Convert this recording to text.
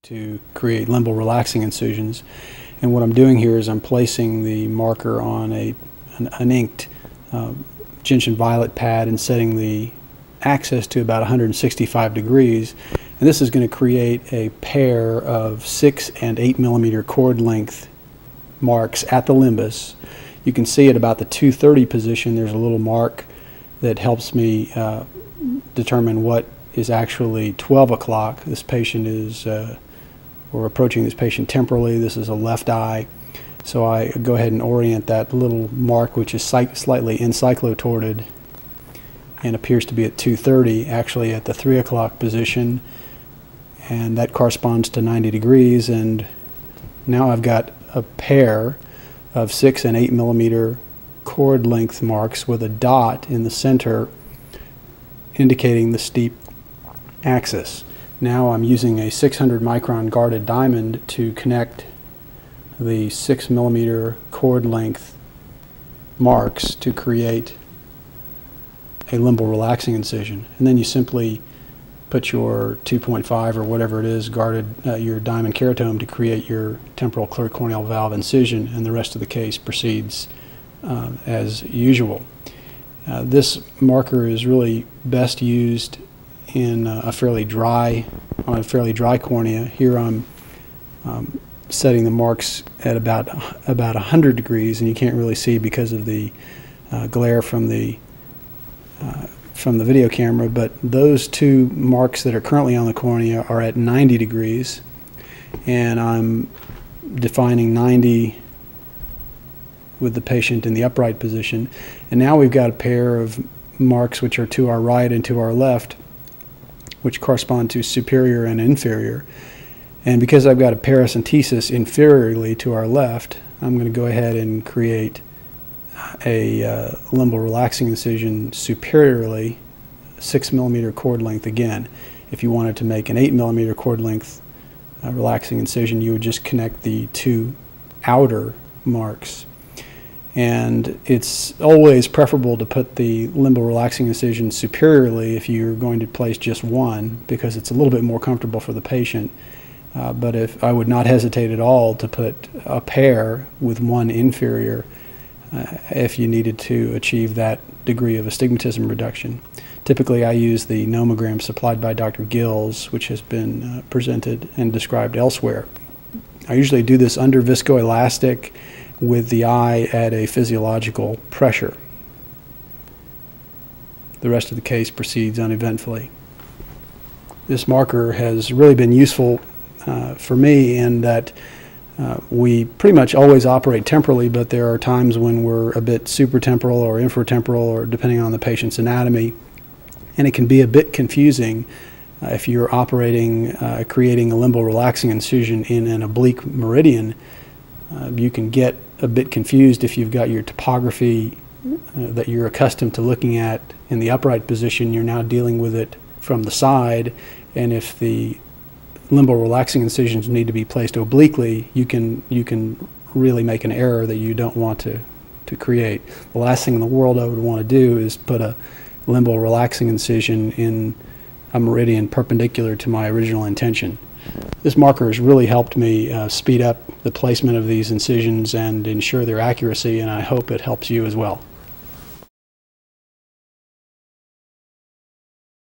to create limbal relaxing incisions. And what I'm doing here is I'm placing the marker on an inked gentian violet pad and setting the axis to about 165 degrees. And this is going to create a pair of 6 and 8 millimeter chord length marks at the limbus. You can see at about the 230 position there's a little mark that helps me determine what is actually 12 o'clock. This patient is, we're approaching this patient temporally. This is a left eye. So I go ahead and orient that little mark, which is slightly encyclotorted and appears to be at 230, actually at the 3 o'clock position. And that corresponds to 90 degrees. And now I've got a pair of 6 and 8 millimeter chord length marks with a dot in the center indicating the steep axis. Now I'm using a 600 micron guarded diamond to connect the 6 millimeter chord length marks to create a limbal relaxing incision. And then you simply put your 2.5 or whatever it is guarded your diamond keratome to create your temporal clear-corneal valve incision, and the rest of the case proceeds as usual. This marker is really best used in on a fairly dry cornea. Here I'm setting the marks at about 100 degrees, and you can't really see because of the glare from the video camera, but those two marks that are currently on the cornea are at 90 degrees, and I'm defining 90 with the patient in the upright position. And now we've got a pair of marks which are to our right and to our left, which correspond to superior and inferior. And because I've got a paracentesis inferiorly to our left, I'm going to go ahead and create a limbal relaxing incision superiorly, 6 millimeter chord length again. If you wanted to make an 8 millimeter chord length relaxing incision, you would just connect the two outer marks. And it's always preferable to put the limbal relaxing incision superiorly if you're going to place just one, because it's a little bit more comfortable for the patient. But if I would not hesitate at all to put a pair with one inferior if you needed to achieve that degree of astigmatism reduction. Typically I use the nomogram supplied by Dr. Gills, which has been presented and described elsewhere. I usually do this under viscoelastic with the eye at a physiological pressure. The rest of the case proceeds uneventfully. This marker has really been useful for me in that we pretty much always operate temporally, but there are times when we're a bit supratemporal or infratemporal, or depending on the patient's anatomy, and it can be a bit confusing if you're operating, creating a limbal relaxing incision in an oblique meridian. You can get a bit confused if you've got your topography that you're accustomed to looking at in the upright position. You're now dealing with it from the side, and if the limbal relaxing incisions need to be placed obliquely, you can really make an error that you don't want to create. The last thing in the world I would want to do is put a limbal relaxing incision in a meridian perpendicular to my original intention. This marker has really helped me speed up the placement of these incisions and ensure their accuracy, and I hope it helps you as well.